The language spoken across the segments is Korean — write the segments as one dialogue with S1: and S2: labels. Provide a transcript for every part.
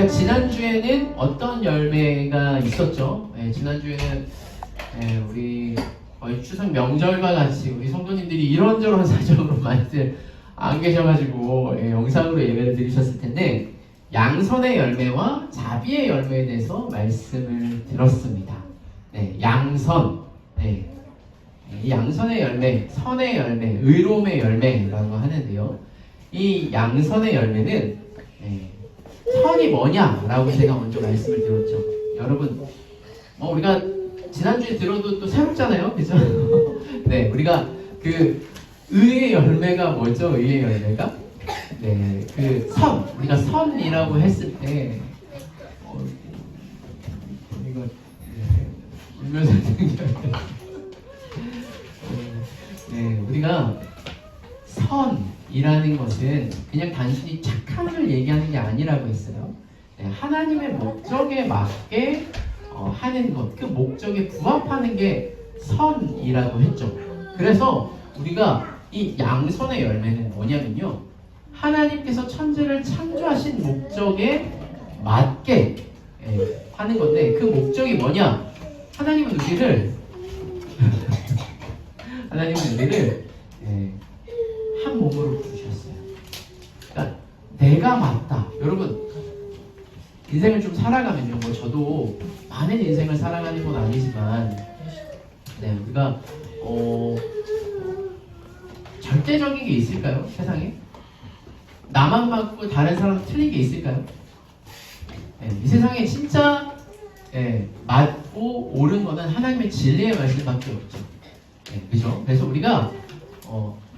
S1: 우리가 지난주에는 어떤 열매가 있었죠? 지난주에는 우리 거의 추석 명절과 같이 우리 성도님들이 이런저런 사정으로 많이들 안 계셔가지고 영상으로 예배를 드리셨을 텐데 양선의 열매와 자비의 열매에 대해서 말씀을 들었습니다. 양선, 이 양선의 열매, 선의 열매, 의로움의 열매라고 하는데요. 이 양선의 열매는 선이 뭐냐라고 제가 먼저 말씀을 드렸죠. 여러분, 우리가 지난주에 들어도 또 새롭잖아요, 그죠? 우리가 그 의의 열매가 뭐죠? 의의 열매가? 그 선, 우리가 선이라고 했을 때 이거 울면서 우리가 선이라는 것은 그냥 단순히 착함을 얘기하는 게 아니라고 했어요. 하나님의 목적에 맞게 하는 것, 그 목적에 부합하는 게 선이라고 했죠. 그래서 우리가 이 양선의 열매는 뭐냐면요, 하나님께서 천지를 창조하신 목적에 맞게 하는 건데, 그 목적이 뭐냐? 하나님은 우리를 한 몸으로 부르셨어요. 그러니까 내가 맞다. 여러분, 인생을 좀 살아가면요, 저도 많은 인생을 살아가는 건 아니지만 우리가 절대적인 게 있을까요? 세상에? 나만 맞고 다른 사람은 틀린 게 있을까요? 이 세상에 진짜 맞고 옳은 거는 하나님의 진리의 말씀밖에 없죠. 그죠? 그래서 우리가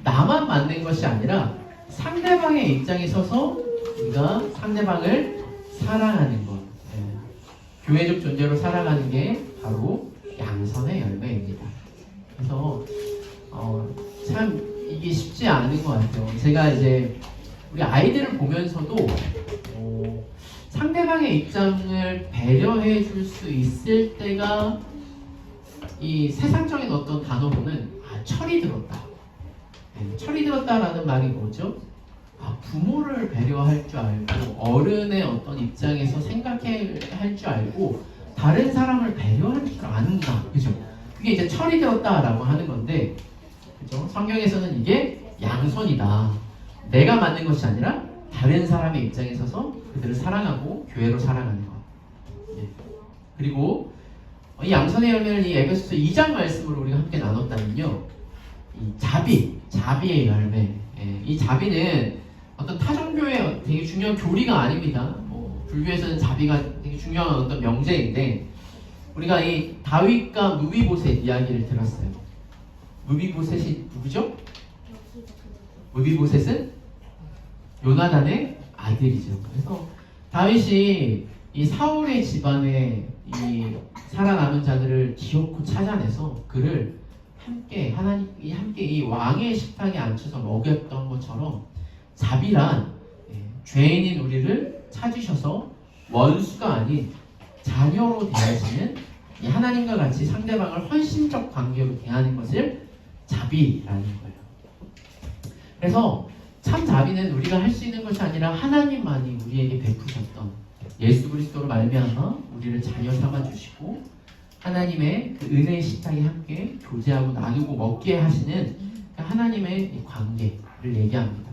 S1: 나만 맞는 것이 아니라 상대방의 입장에 서서 우리가 상대방을 사랑하는 것, 교회적 존재로 살아가는 게 바로 양선의 열매입니다. 그래서 참 이게 쉽지 않은 것 같아요. 제가 이제 우리 아이들을 보면서도 상대방의 입장을 배려해 줄 수 있을 때가 이 세상적인 어떤 단어로는 철이 들었다. 철이 들었다라는 말이 뭐죠? 부모를 배려할 줄 알고 어른의 어떤 입장에서 생각해 할 줄 알고 다른 사람을 배려할 줄 아는가, 그죠? 그게 이제 철이 들었다라고 하는 건데, 그죠? 성경에서는 이게 양선이다. 내가 맞는 것이 아니라 다른 사람의 입장에 서서 그들을 사랑하고 교회로 살아가는 것. 그리고 이 양선의 열매를 이 에베소서 2장 말씀으로 우리가 함께 나눴다면요, 이 자비의 열매. 이 자비는 어떤 타종교의 되게 중요한 교리가 아닙니다. 불교에서는 자비가 되게 중요한 어떤 명제인데, 우리가 이 다윗과 무비보셋 이야기를 들었어요. 무비보셋이 누구죠? 무비보셋은 요나단의 아들이죠. 그래서 다윗이 이 사울의 집안에 이 살아남은 자들을 기어코 찾아내서 그를 함께 이 왕의 식탁에 앉혀서 먹였던 것처럼 자비란 죄인인 우리를 찾으셔서 원수가 아닌 자녀로 대하시는 이 하나님과 같이 상대방을 헌신적 관계로 대하는 것을 자비라는 거예요. 그래서 참 자비는 우리가 할 수 있는 것이 아니라 하나님만이 우리에게 베푸셨던 예수 그리스도로 말미암아 우리를 자녀 삼아 주시고 하나님의 그 은혜의 식탁에 함께 교제하고 나누고 먹게 하시는 그 하나님의 이 관계를 얘기합니다.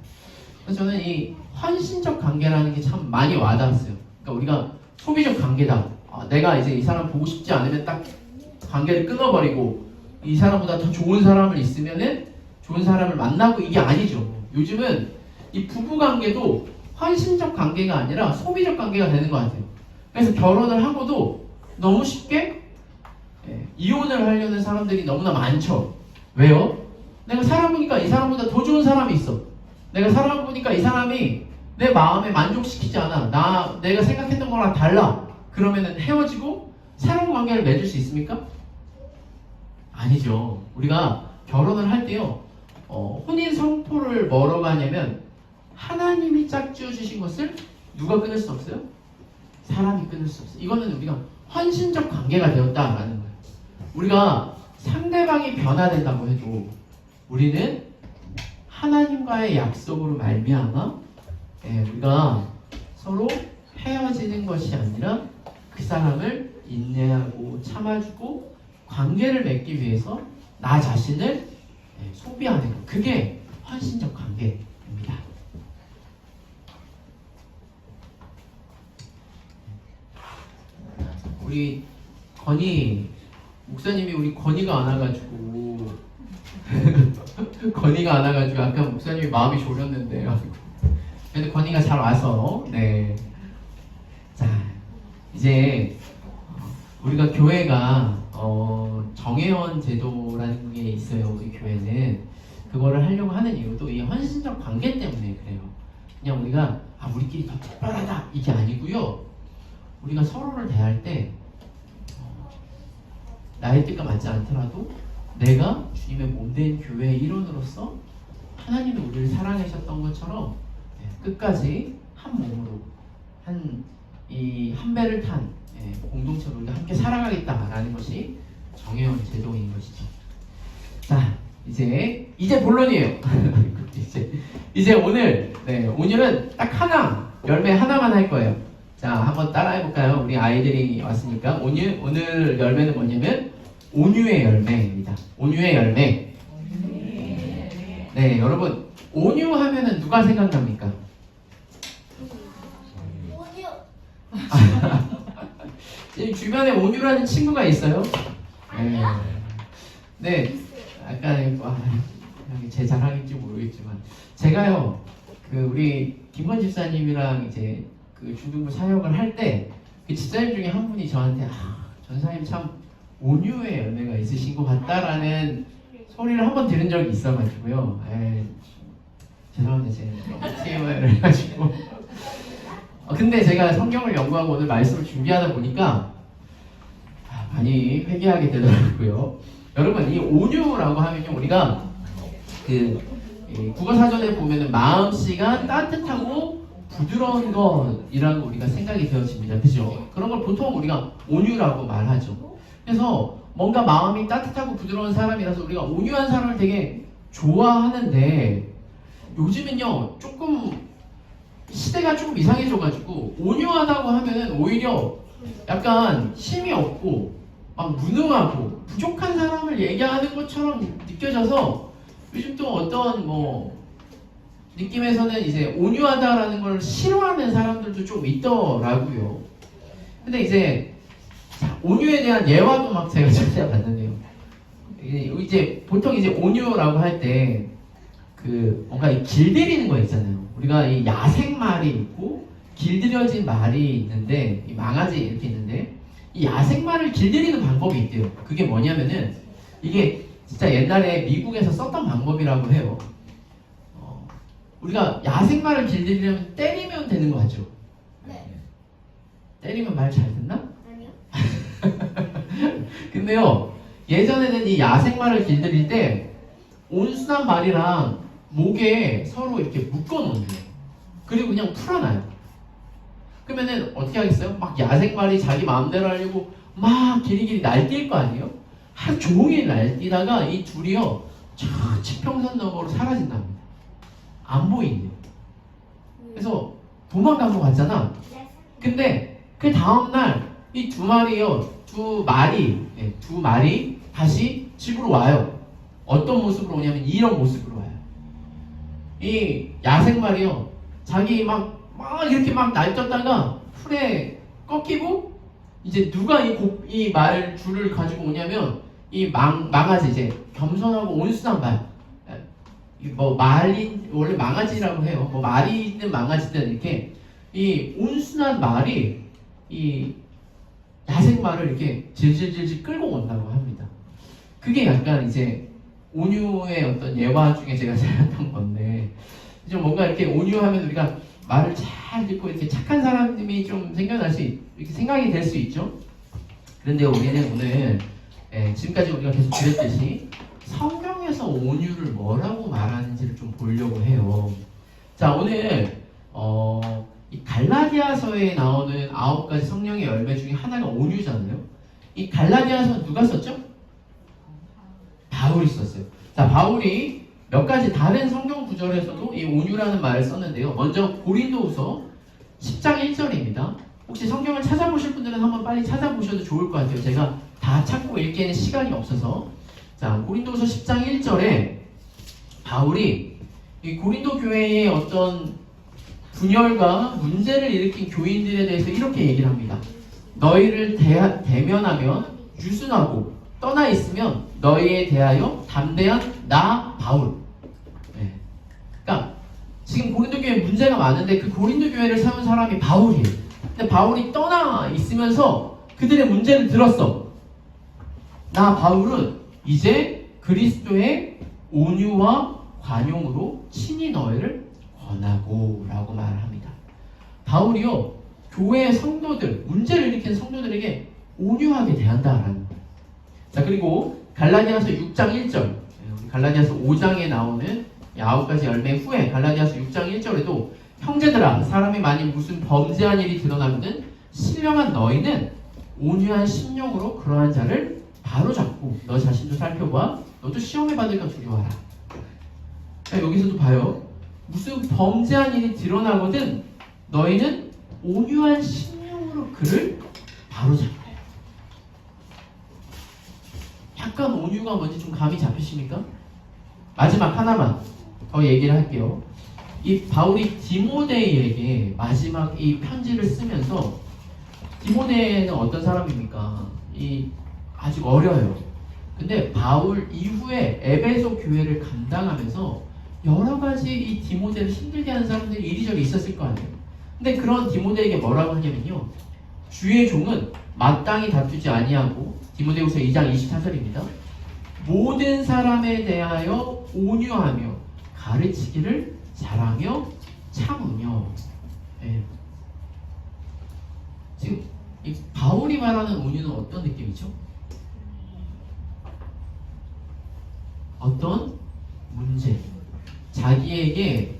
S1: 그래서 저는 이 헌신적 관계라는 게 참 많이 와닿았어요. 그러니까 우리가 소비적 관계다. 내가 이제 이 사람 보고 싶지 않으면 딱 관계를 끊어버리고 이 사람보다 더 좋은 사람을 있으면은 좋은 사람을 만나고, 이게 아니죠. 요즘은 이 부부 관계도 헌신적 관계가 아니라 소비적 관계가 되는 것 같아요. 그래서 결혼을 하고도 너무 쉽게 이혼을 하려는 사람들이 너무나 많죠. 왜요? 내가 살아보니까 이 사람보다 더 좋은 사람이 있어. 내가 살아보니까 이 사람이 내 마음에 만족시키지 않아. 내가 생각했던 거랑 달라. 그러면은 헤어지고 새로운 관계를 맺을 수 있습니까? 아니죠. 우리가 결혼을 할 때요, 혼인 성포를 뭐라고 하냐면 하나님이 짝지어 주신 것을 누가 끊을 수 없어요? 사람이 끊을 수 없어요. 이거는 우리가 헌신적 관계가 되었다라는 거예요. 우리가 상대방이 변화된다고 해도 우리는 하나님과의 약속으로 말미암아 우리가 서로 헤어지는 것이 아니라 그 사람을 인내하고 참아주고 관계를 맺기 위해서 나 자신을 소비하는 것. 그게 헌신적 관계입니다. 우리 건희 목사님이 우리 건희가 안 와가지고 건희가 안 와가지고 아까 목사님이 마음이 졸였는데요. 근데 건희가 잘 와서 네. 자 이제 우리가 교회가 정회원 제도라는 게 있어요. 우리 교회는 그거를 하려고 하는 이유도 이 헌신적 관계 때문에 그래요. 그냥 우리가 우리끼리 더 특별하다 이게 아니고요. 우리가 서로를 대할 때 나의 뜻과 맞지 않더라도 내가 주님의 몸된 교회의 일원으로서 하나님이 우리를 사랑하셨던 것처럼 끝까지 한 몸으로 한 배를 탄 공동체로 우리가 함께 살아가겠다라는 것이 정회원 제도인 것이죠. 자, 이제 본론이에요. 이제 오늘은 딱 하나 열매 하나만 할 거예요. 자, 한번 따라해 볼까요? 우리 아이들이 왔으니까 오늘 열매는 뭐냐면 온유의 열매입니다. 온유의 열매. 네, 여러분 온유하면은 누가 생각납니까? 지금 주변에 온유라는 친구가 있어요? 네, 약간 제 자랑인지 모르겠지만 제가요 우리 김건 집사님이랑 이제 그 중등부 사역을 할 때 그 집사님 중에 한 분이 저한테 전사님 참 온유의 열매가 있으신 것 같다라는 소리를 한번 들은 적이 있어가지고요. 죄송합니다. 제가 TMI를 해가지고 근데 제가 성경을 연구하고 오늘 말씀을 준비하다 보니까 많이 회개하게 되더라고요. 여러분 이 온유라고 하면요 우리가 국어 사전에 보면은 마음씨가 따뜻하고 부드러운 것이라고 우리가 생각이 되어집니다. 그죠? 그런 걸 보통 우리가 온유라고 말하죠. 그래서 뭔가 마음이 따뜻하고 부드러운 사람이라서 우리가 온유한 사람을 되게 좋아하는데 요즘은요 조금 시대가 조금 이상해져가지고 온유하다고 하면은 오히려 약간 힘이 없고 막 무능하고 부족한 사람을 얘기하는 것처럼 느껴져서 요즘 또 어떤 느낌에서는 이제 온유하다라는 걸 싫어하는 사람들도 좀 있더라고요. 근데 이제 온유에 대한 예화도 막 제가 찾아봤는데요. 이제 보통 이제 온유라고 할 때 뭔가 길들이는 거 있잖아요. 우리가 이 야생 말이 있고 길들여진 말이 있는데 이 망아지 이렇게 있는데 이 야생 말을 길들이는 방법이 있대요. 그게 뭐냐면은 이게 진짜 옛날에 미국에서 썼던 방법이라고 해요. 우리가 야생 말을 길들이려면 때리면 되는 거 같죠?
S2: 네.
S1: 때리면 말 잘 듣나?
S2: 아니요.
S1: 근데요 예전에는 이 야생 말을 길들일 때 온순한 말이랑 목에 서로 이렇게 묶어 놓는 거예요. 그리고 그냥 풀어놔요. 그러면은 어떻게 하겠어요? 막 야생 말이 자기 마음대로 하려고 막 길이길이 날뛸 거 아니에요? 하루 종일 날뛰다가 이 둘이요 저 지평선 너머로 사라진답니다. 안 보인대요. 그래서 도망간 것 같잖아. 근데 그 다음날 이 두 말이 다시 집으로 와요. 어떤 모습으로 오냐면 이런 모습으로 와요. 이 야생말이요 자기 막 이렇게 막 날뛰었다가 풀에 꺾이고 이제 누가 이 말 줄을 가지고 오냐면 이 망아지 이제 겸손하고 온순한 말 말이 원래 망아지라고 해요. 말이 있는 망아지든 이렇게 이 온순한 말이 이 야생 말을 이렇게 질질질질 끌고 온다고 합니다. 그게 약간 이제 온유의 어떤 예화 중에 제가 생각한 건데 좀 뭔가 이렇게 온유하면 우리가 말을 잘 듣고 이렇게 착한 사람이 좀 이렇게 생각이 될 수 있죠. 그런데 우리는 오늘 지금까지 우리가 계속 드렸듯이 성경에서 온유를 뭐라고 말하는지를 좀 보려고 해요. 자, 오늘 이 갈라디아서에 나오는 9가지 성령의 열매 중에 하나가 온유잖아요. 이 갈라디아서 누가 썼죠? 바울이 썼어요. 자, 바울이 몇 가지 다른 성경 구절에서도 이 온유라는 말을 썼는데요. 먼저 고린도후서 10장 1절입니다. 혹시 성경을 찾아보실 분들은 한번 빨리 찾아보셔도 좋을 것 같아요. 제가 다 찾고 읽기에는 시간이 없어서. 자, 고린도서 10장 1절에 바울이 이 고린도 교회의 어떤 분열과 문제를 일으킨 교인들에 대해서 이렇게 얘기를 합니다. 너희를 대면하면 유순하고 떠나 있으면 너희에 대하여 담대한 나 바울. 네. 그러니까 지금 고린도 교회에 문제가 많은데 그 고린도 교회를 세운 사람이 바울이에요. 근데 바울이 떠나 있으면서 그들의 문제를 들었어. 나 바울은 이제 그리스도의 온유와 관용으로 친히 너희를 권하고 라고 말을 합니다. 바울이요, 교회의 성도들, 문제를 일으킨 성도들에게 온유하게 대한다라는 거예요. 자, 그리고 갈라디아서 6장 1절, 갈라디아서 5장에 나오는 9가지 열매 후에 갈라디아서 6장 1절에도 형제들아, 사람이 만일 무슨 범죄한 일이 드러나거든 신령한 너희는 온유한 심령으로 그러한 자를 바로잡고 너 자신도 살펴봐. 너도 시험에 받을까 두려워하라. 자, 여기서도 봐요. 무슨 범죄한 일이 드러나거든 너희는 온유한 심령으로 그를 바로잡아요. 약간 온유가 뭔지 좀 감이 잡히십니까? 마지막 하나만 더 얘기를 할게요. 이 바울이 디모데에게 마지막 이 편지를 쓰면서, 디모데는 어떤 사람입니까? 아직 어려요. 근데 바울 이후에 에베소 교회를 감당하면서 여러 가지 이 디모데를 힘들게 하는 사람들이 이리저리 있었을 거 아니에요. 근데 그런 디모데에게 뭐라고 하냐면요, 주의 종은 마땅히 다투지 아니하고, 디모데후서 2장 24절입니다. 모든 사람에 대하여 온유하며 가르치기를 잘하며 참으며. 네. 지금 이 바울이 말하는 온유는 어떤 느낌이죠? 어떤 문제, 자기에게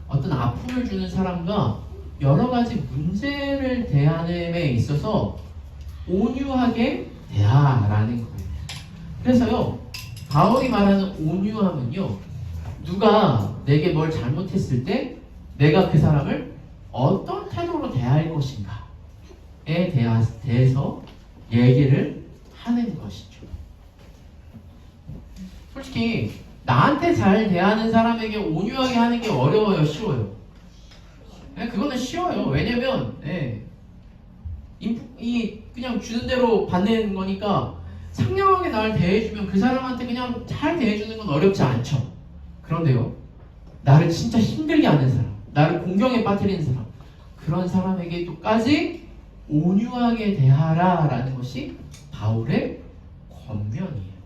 S1: 어떤 아픔을 주는 사람과 여러 가지 문제를 대하는 데 있어서 온유하게 대하라는 거예요. 그래서요, 바울이 말하는 온유함은요, 누가 내게 뭘 잘못했을 때 내가 그 사람을 어떤 태도로 대할 것인가에 대해서 얘기를 하는 것이죠. 솔직히 나한테 잘 대하는 사람에게 온유하게 하는 게 어려워요, 쉬워요? 네, 그거는 쉬워요. 왜냐면 그냥 주는 대로 받는 거니까 상냥하게 나를 대해주면 그 사람한테 그냥 잘 대해주는 건 어렵지 않죠. 그런데요, 나를 진짜 힘들게 하는 사람, 나를 공경에 빠뜨리는 사람, 그런 사람에게도까지 온유하게 대하라라는 것이 바울의 권면이에요.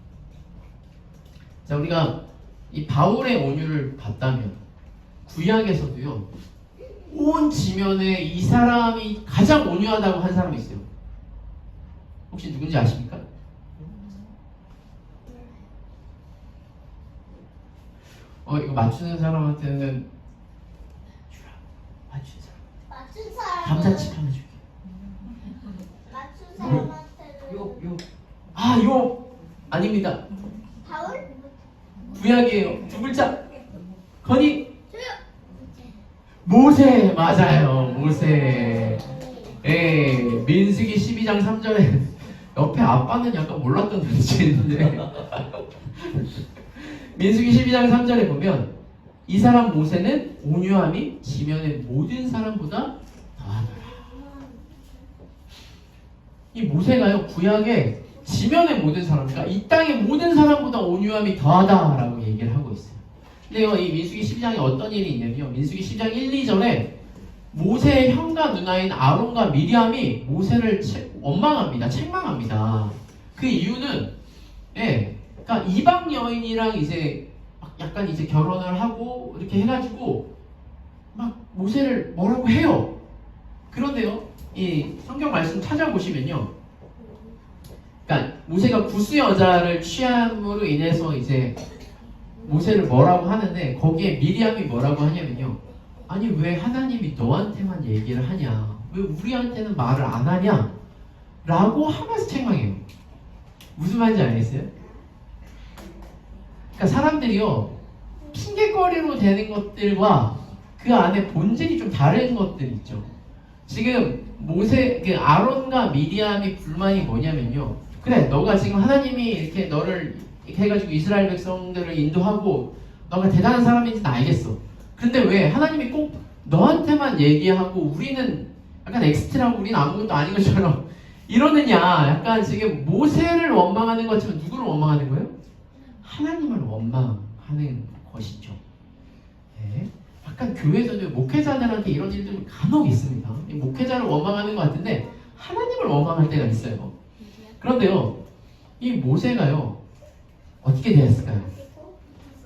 S1: 자, 우리가 이 바울의 온유를 봤다면 구약에서도요, 온 지면에 이 사람이 가장 온유하다고 한 사람이 있어요. 혹시 누군지 아십니까? 이거 맞추는 사람한테는 맞춘 사람 감자칩 하나 줄게.
S2: 맞춘 사람한테는
S1: 요 아닙니다.
S2: 바울?
S1: 구약이에요. 두 글자. 건이 모세. 맞아요, 모세. 민수기 12장 3절에 옆에 아빠는 약간 몰랐던 눈치 있는데 민수기 12장 3절에 보면 이 사람 모세는 온유함이 지면의 모든 사람보다 더하더라. 이 모세가요, 구약에 지면의 모든 사람, 그러니까 이 땅의 모든 사람보다 온유함이 더하다라고 얘기를 하고 있어요. 근데요, 이 민수기 12장에 어떤 일이 있냐면요, 민수기 12장 1, 2절에 모세의 형과 누나인 아론과 미리암이 모세를 원망합니다. 책망합니다. 그 이유는 그러니까 이방 여인이랑 이제 약간 이제 결혼을 하고 이렇게 해가지고 막 모세를 뭐라고 해요. 그런데요, 이 성경 말씀 찾아보시면요, 그러니까 모세가 구스 여자를 취함으로 인해서 이제 모세를 뭐라고 하는데, 거기에 미리암이 뭐라고 하냐면요, 아니 왜 하나님이 너한테만 얘기를 하냐, 왜 우리한테는 말을 안 하냐 라고 하면서 책망해요. 무슨 말인지 알겠어요? 그러니까 사람들이요, 핑계거리로 되는 것들과 그 안에 본질이 좀 다른 것들 있죠. 지금 아론과 미디암이 불만이 뭐냐면요. 그래, 너가 지금 하나님이 이렇게 너를 이렇게 해가지고 이스라엘 백성들을 인도하고 너가 대단한 사람인지는 알겠어. 근데 왜 하나님이 꼭 너한테만 얘기하고 우리는 약간 엑스트라고 우리는 아무것도 아닌 것처럼 이러느냐. 약간 지금 모세를 원망하는 것처럼 누구를 원망하는 거예요? 하나님을 원망하는 것이죠. 네. 약간 교회에서도 목회자들한테 이런 일들 간혹 있습니다. 목회자를 원망하는 것 같은데 하나님을 원망할 때가 있어요. 그런데요, 이 모세가요 어떻게 되었을까요?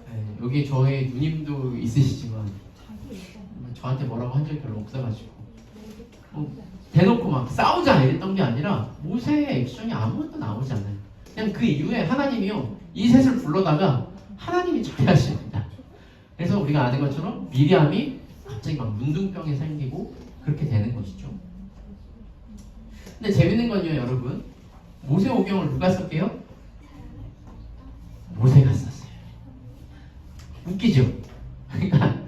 S1: 네, 여기 저의 누님도 있으시지만 저한테 뭐라고 한 적이 별로 없어가지고 대놓고 막 싸우자 이랬던 게 아니라 모세의 액션이 아무것도 나오지 않아요. 그냥 그 이후에 하나님이요 이 셋을 불러다가 하나님이 처리하십니다. 그래서 우리가 아는 것처럼 미리암이 갑자기 막 문둥병에 생기고 그렇게 되는 것이죠. 근데 재밌는 건요, 여러분. 모세오경을 누가 썼게요? 모세가 썼어요. 웃기죠? 그러니까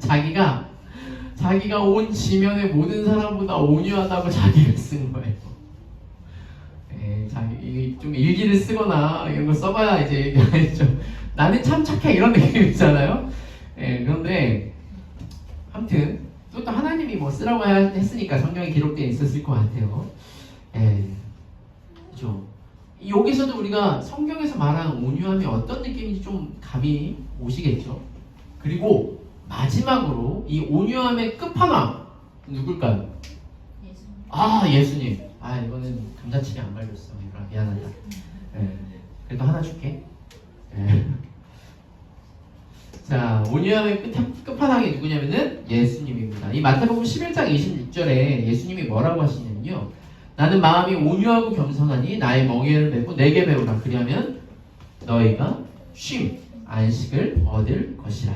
S1: 자기가 온 지면의 모든 사람보다 온유하다고 자기가 쓴 거예요. 자기 좀 일기를 쓰거나 이런 거 써봐야 이제 좀 나는 참 착해 이런 느낌이잖아요. 그런데 아무튼 또 하나님이 뭐 쓰라고 했으니까 성경에 기록되어 있었을 것 같아요. 그렇죠. 여기서도 우리가 성경에서 말하는 온유함이 어떤 느낌인지 좀 감이 오시겠죠. 그리고 마지막으로 이 온유함의 끝판왕 누굴까요? 예수님. 이거는 감자칩이 안 발렸어. 미안하다. 그래도 하나 줄게. 자, 온유함의 끝판왕이 누구냐면은 예수님입니다. 이 마태복음 11장 26절에 예수님이 뭐라고 하시냐면요. 나는 마음이 온유하고 겸손하니 나의 멍에를 메고 내게 배우라. 그리하면 너희가 쉼, 안식을 얻을 것이라.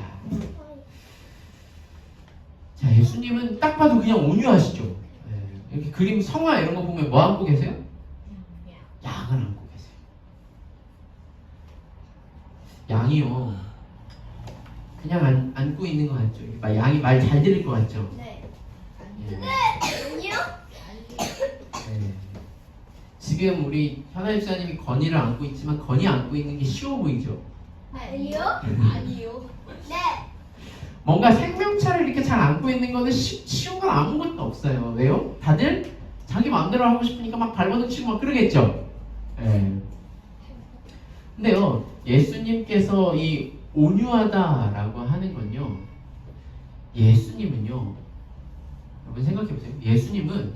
S1: 자, 예수님은 딱 봐도 그냥 온유하시죠. 이렇게 그림 성화 이런 거 보면 뭐 안고 계세요? 양을 안고 계세요. 양이요. 그냥 안고 있는 것 같죠? 양이 말 잘 들을 것 같죠?
S2: 네.
S1: 아니요? 지금 우리 현아 집사님이 건이를 안고 있지만 건이 안고 있는 게 쉬워 보이죠?
S2: 아니요? 아니요. 네.
S1: 뭔가 생명차를 이렇게 잘 안고 있는 거는 쉬운 건 아무것도 없어요. 왜요? 다들 자기 마음대로 하고 싶으니까 막 발버둥 치고 막 그러겠죠? 근데요, 예수님께서 이 온유하다라고 하는 건요, 예수님은요, 여러분 생각해보세요. 예수님은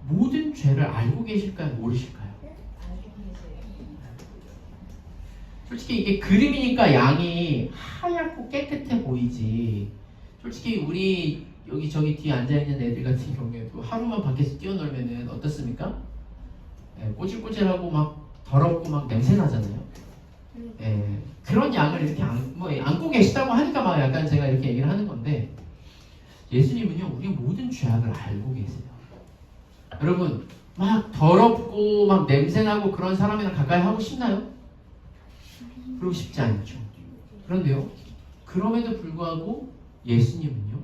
S1: 모든 죄를 알고 계실까요? 모르실까요? 솔직히 이게 그림이니까 양이 하얗고 깨끗해 보이지. 솔직히 우리 여기 저기 뒤에 앉아있는 애들 같은 경우에도 하루만 밖에서 뛰어놀면은 어떻습니까? 꼬질꼬질하고 막 더럽고 막 냄새 나잖아요. 그런 양을 이렇게 안고 계시다고 하니까 막 약간 제가 이렇게 얘기를 하는 건데, 예수님은요 우리 모든 죄악을 알고 계세요. 여러분 막 더럽고 막 냄새나고 그런 사람이랑 가까이 하고 싶나요? 그러고 싶지 않죠. 그런데요, 그럼에도 불구하고 예수님은요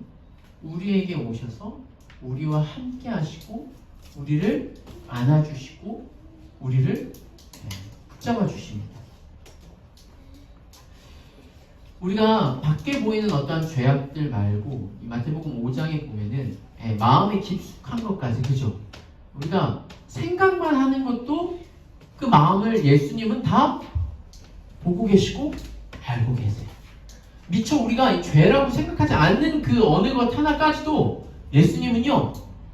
S1: 우리에게 오셔서 우리와 함께 하시고 우리를 안아주시고 우리를 붙잡아 주십니다. 우리가 밖에 보이는 어떠한 죄악들 말고 이 마태복음 5장에 보면은 마음에 깊숙한 것까지, 그죠? 우리가 생각만 하는 것도 그 마음을 예수님은 다 보고 계시고 알고 계세요. 미처 우리가 이 죄라고 생각하지 않는 그 어느 것 하나까지도 예수님은요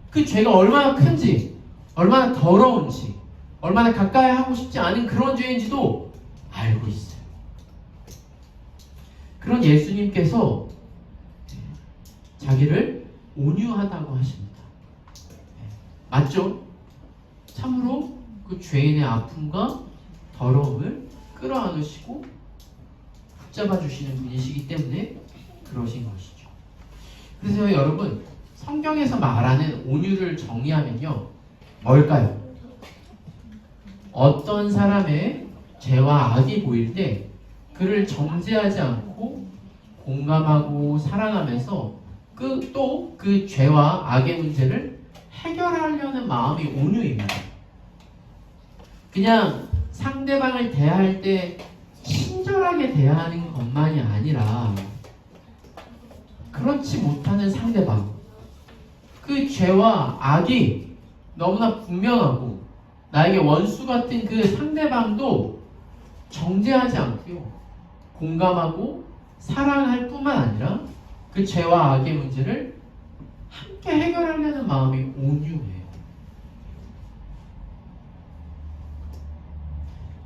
S1: 그 죄가 얼마나 큰지, 얼마나 더러운지, 얼마나 가까이 하고 싶지 않은 그런 죄인지도 알고 있어요. 그런 예수님께서 자기를 온유하다고 하십니다. 맞죠? 참으로 그 죄인의 아픔과 더러움을 끌어안으시고 붙잡아 주시는 분이시기 때문에 그러신 것이죠. 그래서 여러분, 성경에서 말하는 온유를 정의하면요 뭘까요? 어떤 사람의 죄와 악이 보일 때 그를 정죄하지 않고 공감하고 사랑하면서 또 그 죄와 악의 문제를 해결하려는 마음이 온유입니다. 그냥 상대방을 대할 때 친절하게 대하는 것만이 아니라 그렇지 못하는 상대방, 그 죄와 악이 너무나 분명하고 나에게 원수 같은 그 상대방도 정죄하지 않고요, 공감하고 사랑할 뿐만 아니라 그 죄와 악의 문제를 함께 해결하려는 마음이 온유해요.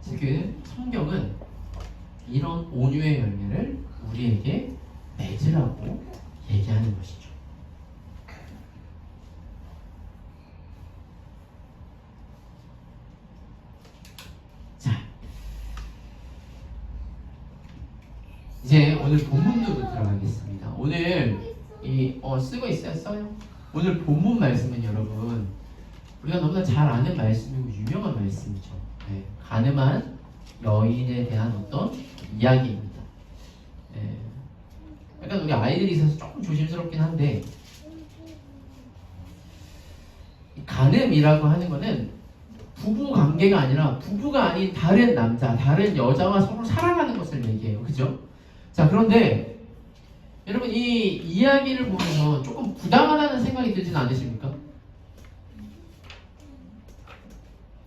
S1: 지금 성경은 이런 온유의 열매를 우리에게 맺으라고 얘기하는 것이죠. 자, 이제 오늘 본문으로 들어가겠습니다. 오늘 쓰고 있어요? 써요? 오늘 본문 말씀은 여러분 우리가 너무나 잘 아는 말씀이고 유명한 말씀이죠. 네, 가늠한 여인에 대한 어떤 이야기입니다. 네, 약간 우리 아이들이 있어서 조금 조심스럽긴 한데, 가늠이라고 하는 거는 부부 관계가 아니라 부부가 아닌 다른 남자, 다른 여자와 서로 사랑하는 것을 얘기해요. 그죠? 자, 그런데 여러분 이 이야기를 보면서 조금 부당하다는 생각이 들진 않으십니까?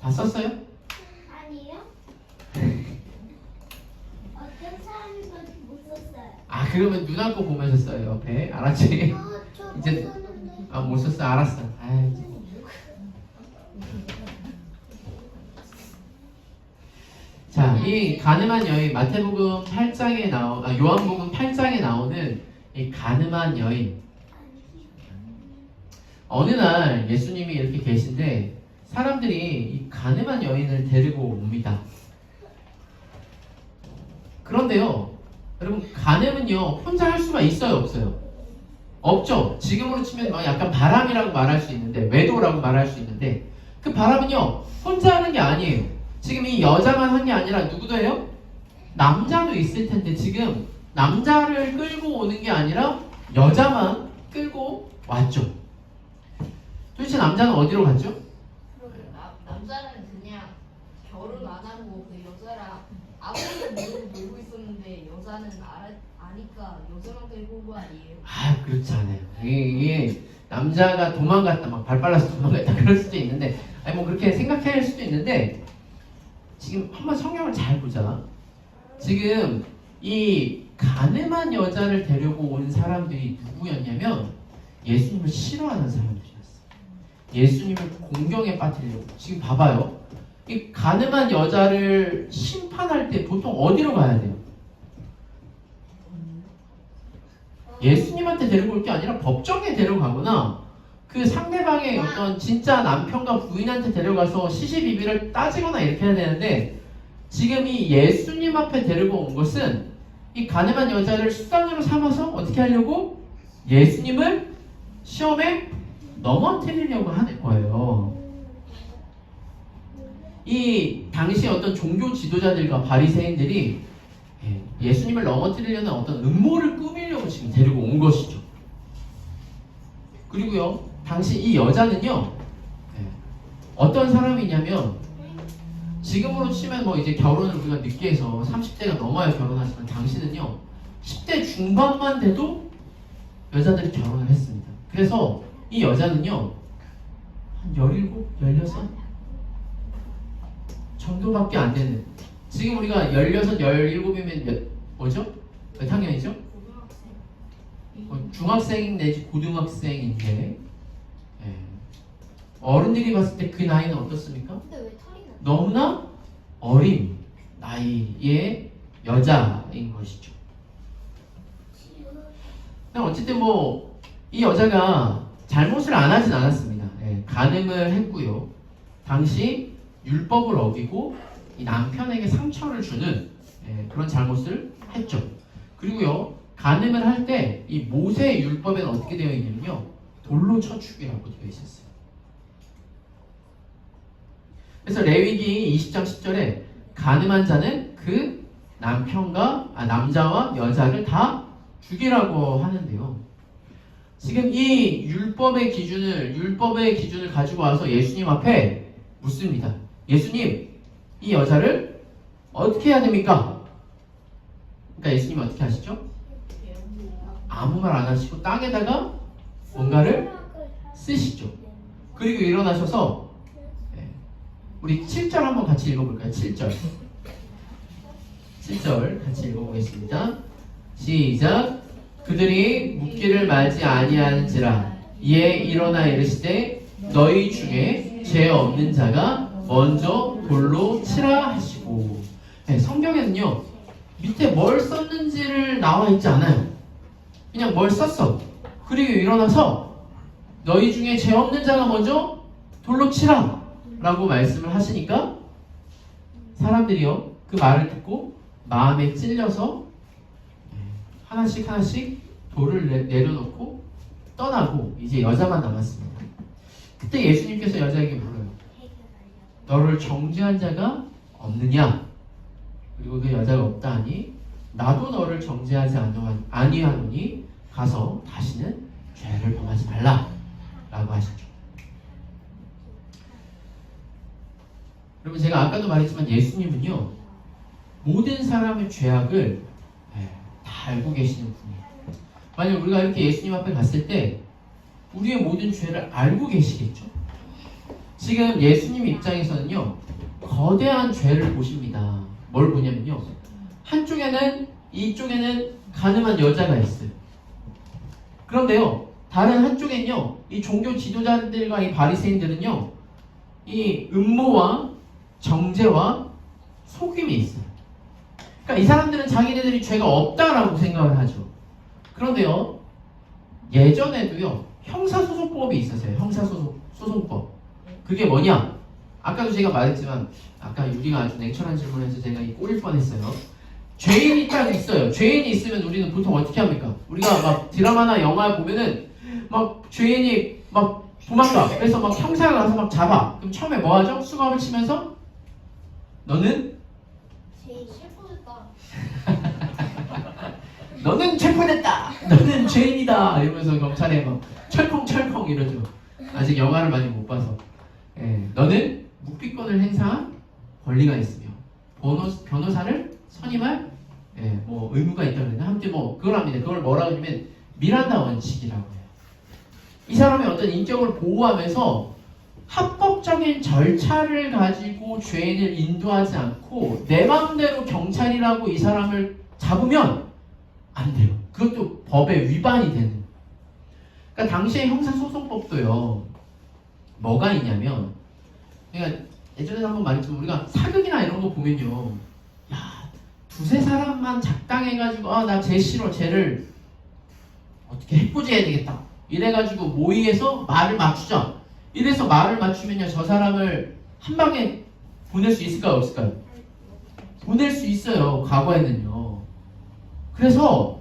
S1: 다 썼어요?
S2: 아니요. 어떤 사람인지 못 썼어요.
S1: 아, 그러면 눈 감고 보면서 써요. 옆에. 알았지?
S2: 저
S1: 이제-
S2: 못 썼는데.
S1: 아, 못 썼어. 알았어. 아이. 자, 이 가늠한 여인, 마태복음 8장에 요한복음 8장에 나오는 이 가늠한 여인. 어느 날 예수님이 이렇게 계신데 사람들이 이 가늠한 여인을 데리고 옵니다. 그런데요, 여러분, 가늠은요 혼자 할 수가 있어요, 없어요? 없죠. 지금으로 치면 막 약간 바람이라고 말할 수 있는데, 외도라고 말할 수 있는데, 그 바람은요 혼자 하는 게 아니에요. 지금 이 여자만 한 게 아니라 누구도 해요? 남자도 있을 텐데 지금 남자를 끌고 오는 게 아니라 여자만 끌고 왔죠. 도대체 남자는 어디로 갔죠?
S3: 남자는 그냥 결혼 안 하고 그 여자랑 아무것도 모르고 놀고 있었는데 여자는 아니까 여자만 데리고 온 거 아니에요?
S1: 아, 그렇지 않아요. 이게 남자가 도망갔다, 막 발 빨라서 도망갔다 그럴 수도 있는데, 아니 뭐 그렇게 생각할 수도 있는데, 지금 한번 성경을 잘 보자. 지금 이 가늠한 여자를 데리고 온 사람들이 누구였냐면 예수님을 싫어하는 사람들이었어요. 예수님을 공경에 빠뜨리려고. 지금 봐봐요. 이 가늠한 여자를 심판할 때 보통 어디로 가야 돼요? 예수님한테 데리고 올 게 아니라 법정에 데려가거나 그 상대방의 어떤 진짜 남편과 부인한테 데려가서 시시비비를 따지거나 이렇게 해야 되는데, 지금 이 예수님 앞에 데리고 온 것은 이 가늠한 여자를 수단으로 삼아서 어떻게 하려고? 예수님을 시험에 넘어뜨리려고 하는 거예요. 이 당시 어떤 종교 지도자들과 바리새인들이 예수님을 넘어뜨리려는 어떤 음모를 꾸미려고 지금 데리고 온 것이죠. 그리고요, 당시 이 여자는요, 어떤 사람이냐면, 지금으로 치면 뭐 이제 결혼을 우리가 늦게 해서 30대가 넘어야 결혼하지만, 당시는요 10대 중반만 돼도 여자들이 결혼을 했습니다. 그래서 이 여자는요 한 17, 16 정도밖에 안 되는, 지금 우리가 16, 17이면 뭐죠? 몇 학년이죠? 중학생 내지 고등학생인데, 어른들이 봤을 때 그 나이는 어떻습니까?
S2: 근데 왜 털이 나?
S1: 너무나 어린 나이의 여자인 것이죠. 근데 어쨌든 뭐 이 여자가 잘못을 안 하진 않았습니다. 간음을 했고요. 당시 율법을 어기고 이 남편에게 상처를 주는 그런 잘못을 했죠. 그리고요, 간음을 할 때 이 모세 율법에는 어떻게 되어 있냐면요, 돌로 쳐 죽이라고 되어 있었어요. 그래서 레위기 20장 10절에 간음한 자는 그 남자와 여자를 다 죽이라고 하는데요. 지금 이 율법의 기준을 가지고 와서 예수님 앞에 묻습니다. 예수님, 이 여자를 어떻게 해야 됩니까? 그러니까 예수님은 어떻게 하시죠? 아무 말 안 하시고 땅에다가 뭔가를 쓰시죠. 그리고 일어나셔서 우리 7절 한번 같이 읽어볼까요? 7절 같이 읽어보겠습니다. 시작. 그들이 묻기를 마지 아니하는지라 이에 일어나 이르시되 너희 중에 죄 없는 자가 먼저 돌로 치라 하시고. 성경에는요 밑에 뭘 썼는지를 나와 있지 않아요. 그냥 뭘 썼어. 그리고 일어나서 너희 중에 죄 없는 자가 먼저 돌로 치라 라고 말씀을 하시니까 사람들이요 그 말을 듣고 마음에 찔려서 하나씩 돌을 내려놓고 떠나고 이제 여자만 남았습니다. 그때 예수님께서 여자에게 물어요. 너를 정죄한 자가 없느냐? 그리고 그 여자가 없다 하니 나도 너를 정죄하지 아니하노니 가서 다시는 죄를 범하지 말라 라고 하시죠. 여러분 제가 아까도 말했지만 예수님은요 모든 사람의 죄악을 다 알고 계시는 분이에요. 만약 우리가 이렇게 예수님 앞에 갔을 때 우리의 모든 죄를 알고 계시겠죠? 지금 예수님 입장에서는요 거대한 죄를 보십니다. 뭘 보냐면요 이쪽에는 가늠한 여자가 있어요. 그런데요 다른 한쪽엔요 이 종교 지도자들과 이 바리새인들은요 이 음모와 정죄와 속임이 있어요. 그러니까 이 사람들은 자기네들이 죄가 없다라고 생각을 하죠. 그런데요 예전에도요 형사소송법이 있었어요. 형사소송법. 그게 뭐냐? 아까도 제가 말했지만 아까 유리가 아주 냉철한 질문을 해서 제가 꼬일 뻔했어요. 죄인이 딱 있어요. 죄인이 있으면 우리는 보통 어떻게 합니까? 우리가 막 드라마나 영화 보면은 막 죄인이 막 도망가. 그래서 막 형사가 가서 막 잡아. 그럼 처음에 뭐 하죠? 수갑을 치면서 너는
S3: 실패했다.
S1: 너는 체포됐다. 너는 죄인이다. 이러면서 경찰에 막 철컹철컹 이러죠. 아직 영화를 많이 못 봐서. 너는 묵비권을 행사한 권리가 있으며 변호사를 선임할 뭐 의무가 있다 그랬나? 아무튼 뭐 그걸 합니다. 그걸 뭐라고 하냐면 미란다 원칙이라고 해요. 이 사람의 어떤 인격을 보호하면서 합법적인 절차를 가지고 죄인을 인도하지 않고 내 마음대로 경찰이라고 이 사람을 잡으면 안 돼요. 그것도 법에 위반이 되는. 그러니까 당시의 형사소송법도요. 뭐가 있냐면 그러니까 예전에 한번 말했지만 우리가 사극이나 이런 거 보면요. 야, 두세 사람만 작당해가지고 나 쟤 싫어. 쟤를 어떻게 해코지해야 되겠다. 이래가지고 모의해서 말을 맞추자. 이래서 말을 맞추면요. 저 사람을 한 방에 보낼 수 있을까요? 없을까요? 보낼 수 있어요. 과거에는요. 그래서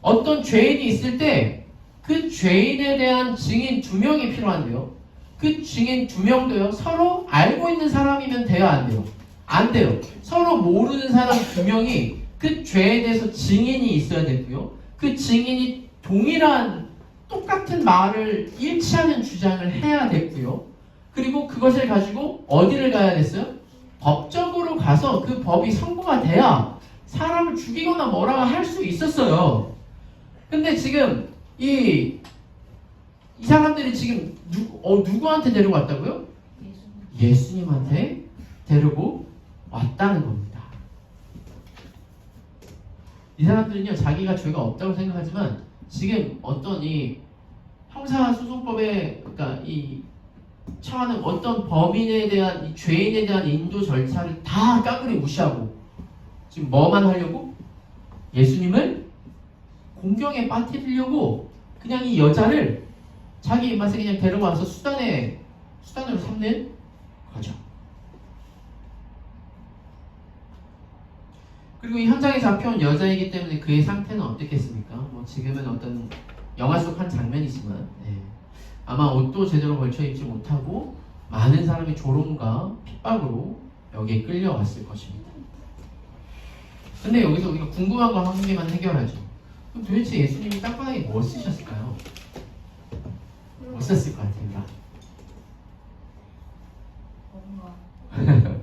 S1: 어떤 죄인이 있을 때 그 죄인에 대한 증인 2명이 필요한데요. 그 증인 2명도요. 서로 알고 있는 사람이면 돼요? 안 돼요? 안 돼요. 서로 모르는 사람 2명이 그 죄에 대해서 증인이 있어야 되고요. 그 증인이 동일한 똑같은 말을 일치하는 주장을 해야 됐고요. 그리고 그것을 가지고 어디를 가야 됐어요? 법적으로 가서 그 법이 선고가 돼야 사람을 죽이거나 뭐라 할 수 있었어요. 근데 지금 이 사람들이 지금 누구한테 데려왔다고요? 예수님한테 데리고 왔다는 겁니다. 이 사람들은요 자기가 죄가 없다고 생각하지만 지금 어떤 이 형사소송법에 그러니까 이 처하는 어떤 범인에 대한 이 죄인에 대한 인도 절차를 다 깡그리 무시하고 지금 뭐만 하려고? 예수님을 공경에 빠뜨리려고 그냥 이 여자를 자기 입맛에 그냥 데려와서 수단으로 삼는 거죠. 그리고 이 현장에 잡혀온 여자이기 때문에 그의 상태는 어떻겠습니까? 뭐 지금은 어떤 영화 속 한 장면이지만 아마 옷도 제대로 걸쳐 입지 못하고 많은 사람의 조롱과 핍박으로 여기에 끌려왔을 것입니다. 근데 여기서 우리가 궁금한 거 한 개만 해결하죠. 그럼 도대체 예수님이 땅바닥에 뭘 쓰셨을까요? 썼을 것 같아요.
S3: 뭔가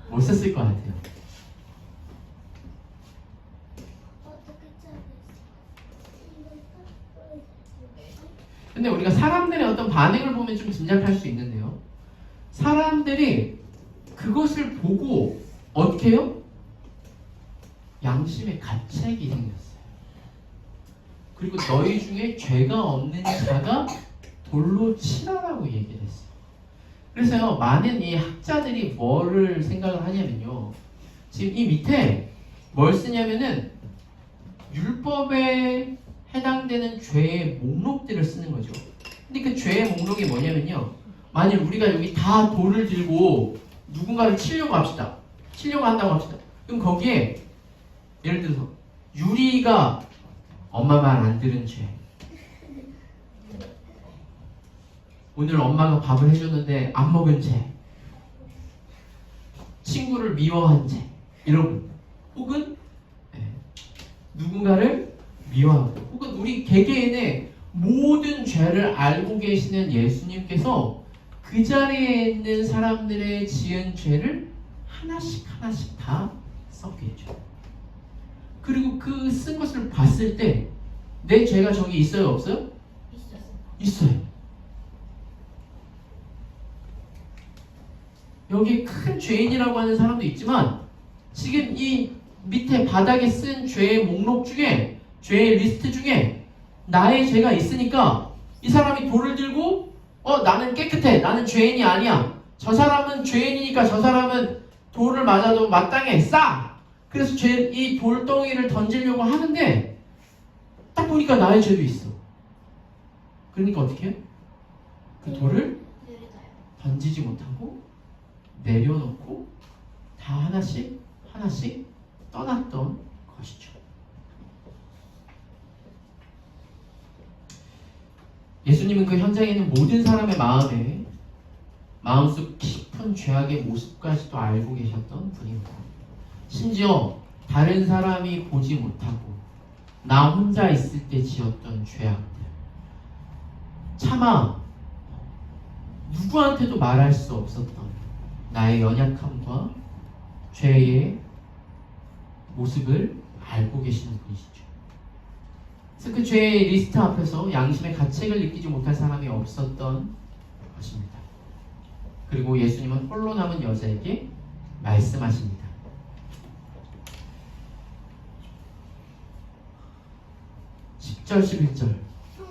S1: 못 썼을 것 같아요.
S2: 어떻게 찾았어?
S1: 근데 우리가 사람들의 어떤 반응을 보면 좀 짐작할 수 있는데요. 사람들이 그것을 보고 어떻게 해요? 양심의 가책이 생겼어요. 그리고 너희 중에 죄가 없는 자가 돌로 치라라고 얘기를 했어요. 그래서요, 많은 이 학자들이 뭐를 생각을 하냐면요. 지금 이 밑에 뭘 쓰냐면은 율법에 해당되는 죄의 목록들을 쓰는 거죠. 근데 그 죄의 목록이 뭐냐면요. 만일 우리가 여기 다 돌을 들고 누군가를 치려고 합시다. 치려고 한다고 합시다. 그럼 거기에 예를 들어서 유리가 엄마 말 안 들은 죄. 오늘 엄마가 밥을 해줬는데 안 먹은 죄. 친구를 미워한 죄. 이런 거. 혹은 누군가를 미워하고 혹은 우리 개개인의 모든 죄를 알고 계시는 예수님께서 그 자리에 있는 사람들의 지은 죄를 하나씩 하나씩 다 썼겠죠. 그리고 그 쓴 것을 봤을 때 내 죄가 저기 있어요, 없어요? 있어요. 여기 큰 죄인이라고 하는 사람도 있지만 지금 이 밑에 바닥에 쓴 죄의 목록 중에 죄의 리스트 중에 나의 죄가 있으니까 이 사람이 돌을 들고 나는 깨끗해. 나는 죄인이 아니야. 저 사람은 죄인이니까 저 사람은 돌을 맞아도 마땅해. 싸. 그래서 이 돌덩이를 던지려고 하는데 딱 보니까 나의 죄도 있어. 그러니까 어떻게 해? 그 돌을 던지지 못하고 내려놓고 다 하나씩 하나씩 떠났던 것이죠. 예수님은 그 현장에 있는 모든 사람의 마음속 깊은 죄악의 모습까지도 알고 계셨던 분입니다. 심지어 다른 사람이 보지 못하고 나 혼자 있을 때 지었던 죄악들, 차마 누구한테도 말할 수 없었던 나의 연약함과 죄의 모습을 알고 계시는 분이시죠. 그래서 그 죄의 리스트 앞에서 양심의 가책을 느끼지 못할 사람이 없었던 것입니다. 그리고 예수님은 홀로 남은 여자에게 말씀하십니다. 10절 11절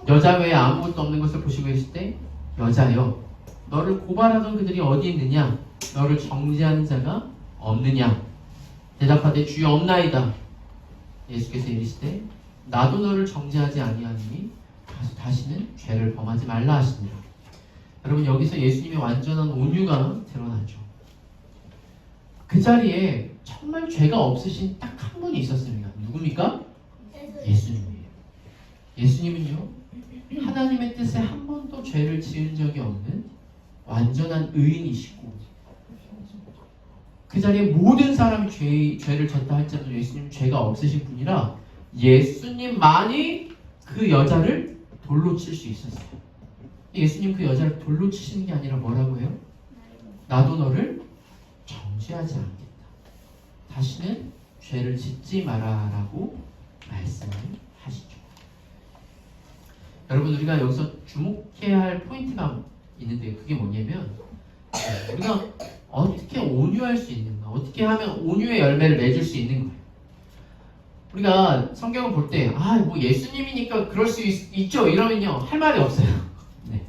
S1: 여자 외에 아무것도 없는 것을 보시고 계실 때 여자여 너를 고발하던 그들이 어디 있느냐? 너를 정죄하는 자가 없느냐? 대답하되 주여 없나이다. 예수께서 이르시되 나도 너를 정죄하지 아니하니 다시는 죄를 범하지 말라 하시니라. 여러분 여기서 예수님의 완전한 온유가 드러나죠. 그 자리에 정말 죄가 없으신 딱 한 분이 있었습니다. 누굽니까? 예수님이에요. 예수님은요 하나님의 뜻에 한 번도 죄를 지은 적이 없는 완전한 의인이시고 그 자리에 모든 사람이 죄를 졌다 할지라도 예수님은 죄가 없으신 분이라 예수님만이 그 여자를 돌로 칠 수 있었어요. 예수님 그 여자를 돌로 치시는 게 아니라 뭐라고 해요? 나도 너를 정죄하지 않겠다. 다시는 죄를 짓지 마라라고 말씀을 하시죠. 여러분 우리가 여기서 주목해야 할 포인트가 있는데 그게 뭐냐면 우리가 어떻게 온유할 수 있는가, 어떻게 하면 온유의 열매를 맺을 수 있는 거예요. 우리가 성경을 볼 때 뭐 예수님이니까 그럴 수 있죠 이러면요 할 말이 없어요. 네.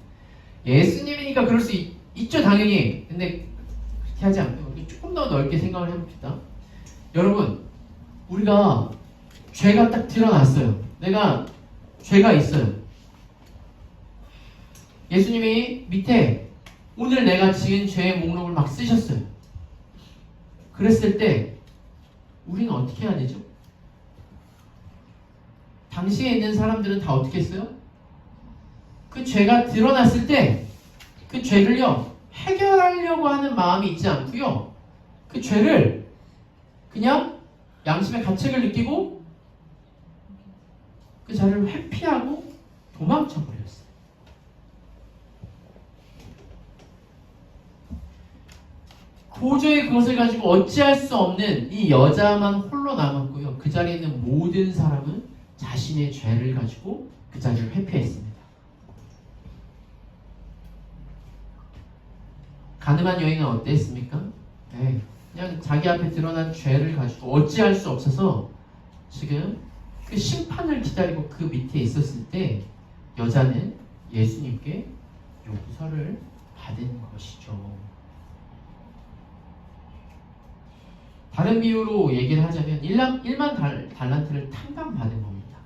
S1: 예수님이니까 그럴 수 있죠 당연히. 근데 그렇게 하지 않고요. 우리 조금 더 넓게 생각을 해봅시다. 여러분 우리가 죄가 딱 드러났어요. 내가 죄가 있어요. 예수님이 밑에 오늘 내가 지은 죄의 목록을 막 쓰셨어요. 그랬을 때 우리는 어떻게 해야 되죠? 당시에 있는 사람들은 다 어떻게 했어요? 그 죄가 드러났을 때 그 죄를요 해결하려고 하는 마음이 있지 않고요 그 죄를 그냥 양심의 가책을 느끼고 그 자리를 회피하고 도망쳐 버렸어요. 도저히 그것을 가지고 어찌할 수 없는 이 여자만 홀로 남았고요. 그 자리에 있는 모든 사람은 자신의 죄를 가지고 그 자리를 회피했습니다. 가늠한 여인은 어땠습니까? 네, 그냥 자기 앞에 드러난 죄를 가지고 어찌할 수 없어서 지금 그 심판을 기다리고 그 밑에 있었을 때 여자는 예수님께 용서를 받은 것이죠. 다른 비유로 얘기를 하자면 1만 달란트를 탕감받은 겁니다.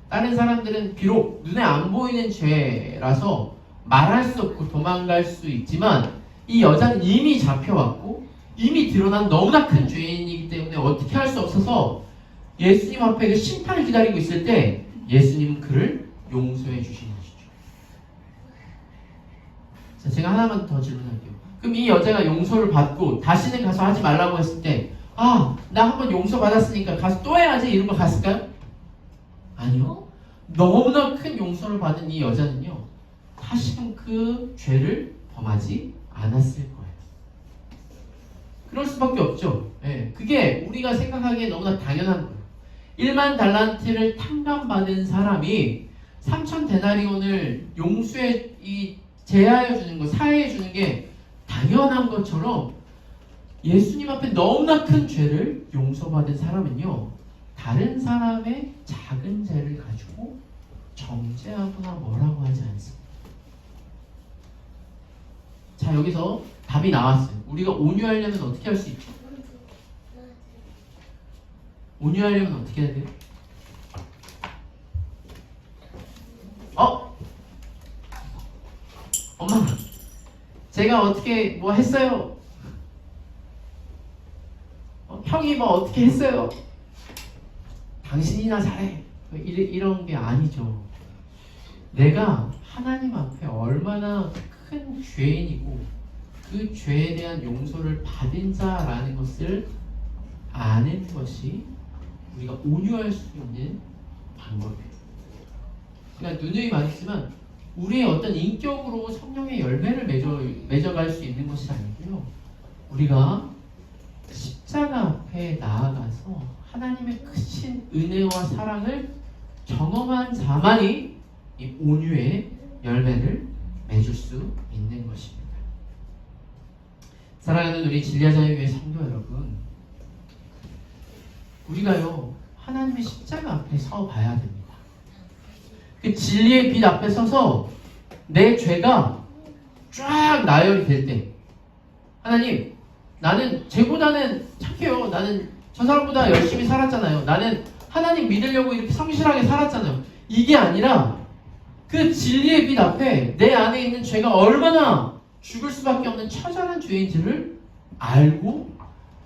S1: 다른 사람들은 비록 눈에 안 보이는 죄라서 말할 수 없고 도망갈 수 있지만 이 여자는 이미 잡혀왔고 이미 드러난 너무나 큰 죄인이기 때문에 어떻게 할 수 없어서 예수님 앞에 그 심판을 기다리고 있을 때 예수님은 그를 용서해 주시는 것이죠. 자, 제가 하나만 더 질문할게요. 그럼 이 여자가 용서를 받고 다시는 가서 하지 말라고 했을 때 나 한번 용서 받았으니까 가서 또 해야지 이런 거 갔을까요? 아니요. 너무나 큰 용서를 받은 이 여자는요 다시는 그 죄를 범하지 않았을 거예요. 그럴 수밖에 없죠. 예, 그게 우리가 생각하기에 너무나 당연한 거예요. 1만 달란트를 탕감받은 사람이 3천 데나리온을 용서해 제하여 주는 거, 사해해 주는 게 당연한 것처럼 예수님 앞에 너무나 큰 죄를 용서받은 사람은요 다른 사람의 작은 죄를 가지고 정죄하거나 뭐라고 하지 않습니다. 자, 여기서 답이 나왔어요. 우리가 온유하려면 어떻게 할 수 있죠? 온유하려면 어떻게 해야 돼요? 엄마, 제가 어떻게 뭐 했어요? 형이 뭐 어떻게 했어요? 당신이나 잘해. 이런 게 아니죠. 내가 하나님 앞에 얼마나 큰 죄인이고 그 죄에 대한 용서를 받은 자라는 것을 아는 것이 우리가 온유할 수 있는 방법이에요. 그러니까 누누이 말했지만 우리의 어떤 인격으로 성령의 열매를 맺어갈 수 있는 것이 아니고요. 우리가 십자가 앞에 나아가서 하나님의 크신 은혜와 사랑을 경험한 자만이 이 온유의 열매를 맺을 수 있는 것입니다. 사랑하는 우리 진리자유교회 성도 여러분, 우리가요 하나님의 십자가 앞에 서 봐야 됩니다. 그 진리의 빛 앞에 서서 내 죄가 쫙 나열이 될 때 하나님, 나는 쟤보다는 착해요. 나는 저 사람보다 열심히 살았잖아요. 나는 하나님 믿으려고 이렇게 성실하게 살았잖아요. 이게 아니라 그 진리의 빛 앞에 내 안에 있는 죄가 얼마나 죽을 수밖에 없는 처절한 죄인지를 알고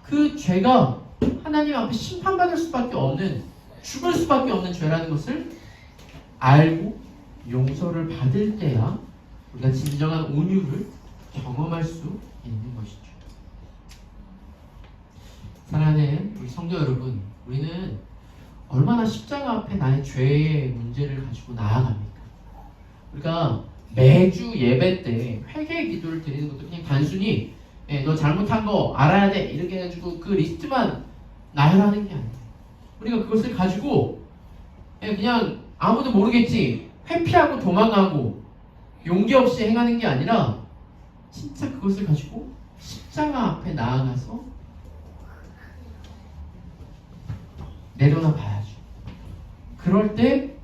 S1: 그 죄가 하나님 앞에 심판받을 수밖에 없는, 죽을 수밖에 없는 죄라는 것을 알고 용서를 받을 때야 우리가 진정한 온유를 경험할 수 있는 것이죠. 사랑하는 우리 성도 여러분, 우리는 얼마나 십자가 앞에 나의 죄의 문제를 가지고 나아갑니까? 우리가 매주 예배 때 회개 기도를 드리는 것도 그냥 단순히 너 잘못한 거 알아야 돼 이렇게 해가지고 그 리스트만 나열하는 게 아니에요. 우리가 그것을 가지고 그냥 아무도 모르겠지 회피하고 도망가고 용기 없이 행하는 게 아니라 진짜 그것을 가지고 십자가 앞에 나아가서 내려놔 봐야죠. 그럴 때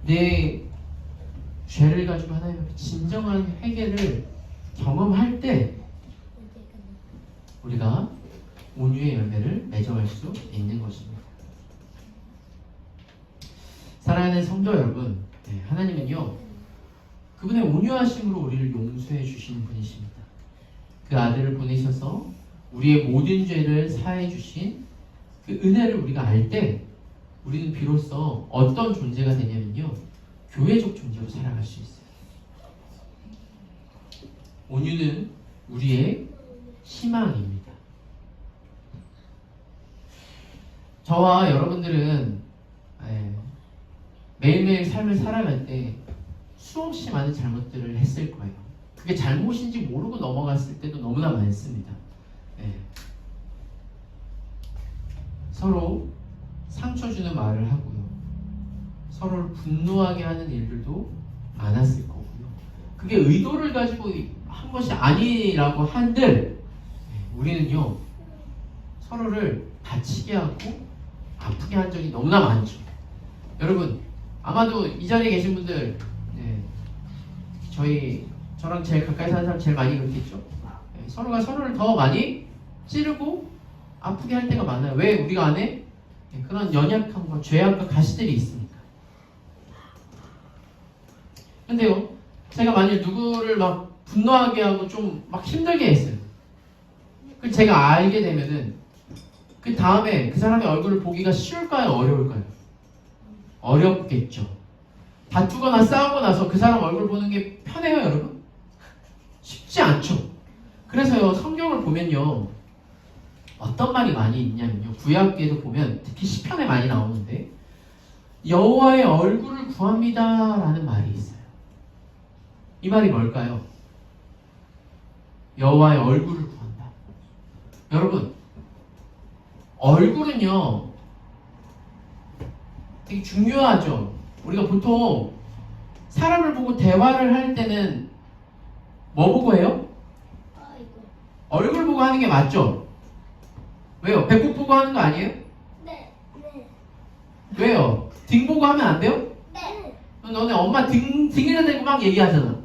S1: 내 죄를 가지고 하나님 앞에 진정한 회개를 경험할 때 우리가 온유의 열매를 맺어갈 수 있는 것입니다. 사랑하는 성도 여러분, 하나님은요 그분의 온유하심으로 우리를 용서해 주시는 분이십니다. 그 아들을 보내셔서 우리의 모든 죄를 사해 주신 그 은혜를 우리가 알 때 우리는 비로소 어떤 존재가 되냐면요 교회적 존재로 살아갈 수 있어요. 온유는 우리의 희망입니다. 저와 여러분들은 매일매일 삶을 살아갈 때 수없이 많은 잘못들을 했을 거예요. 그게 잘못인지 모르고 넘어갔을 때도 너무나 많습니다. 예. 서로 상처 주는 말을 하고요. 서로를 분노하게 하는 일들도 많았을 거고요. 그게 의도를 가지고 한 것이 아니라고 한들 우리는요 서로를 다치게 하고 아프게 한 적이 너무나 많죠. 여러분 아마도 이 자리에 계신 분들 저랑 제일 가까이 사는 사람 제일 많이 그렇겠죠. 서로가 서로를 더 많이 찌르고 아프게 할 때가 많아요. 왜? 우리가 안에 그런 연약함과 죄악과 가시들이 있으니까. 근데요 제가 만일 누구를 막 분노하게 하고 좀 막 힘들게 했어요. 그 제가 알게 되면은 그 다음에 그 사람의 얼굴을 보기가 쉬울까요? 어려울까요? 어렵겠죠. 다투거나 싸우고 나서 그 사람 얼굴 보는 게 편해요, 여러분? 쉽지 않죠. 그래서요 성경을 보면요 어떤 말이 많이 있냐면요 구약기에도 보면 특히 시편에 많이 나오는데 여호와의 얼굴을 구합니다 라는 말이 있어요. 이 말이 뭘까요? 여호와의 얼굴을 구한다. 여러분 얼굴은요 되게 중요하죠. 우리가 보통 사람을 보고 대화를 할 때는 뭐 보고 해요? 얼굴 보고 하는 게 맞죠? 왜요? 배꼽 보고 하는 거 아니에요?
S2: 네. 네.
S1: 왜요? 등 보고 하면 안 돼요?
S2: 네.
S1: 너네 엄마 등에다 대고 막 얘기하잖아.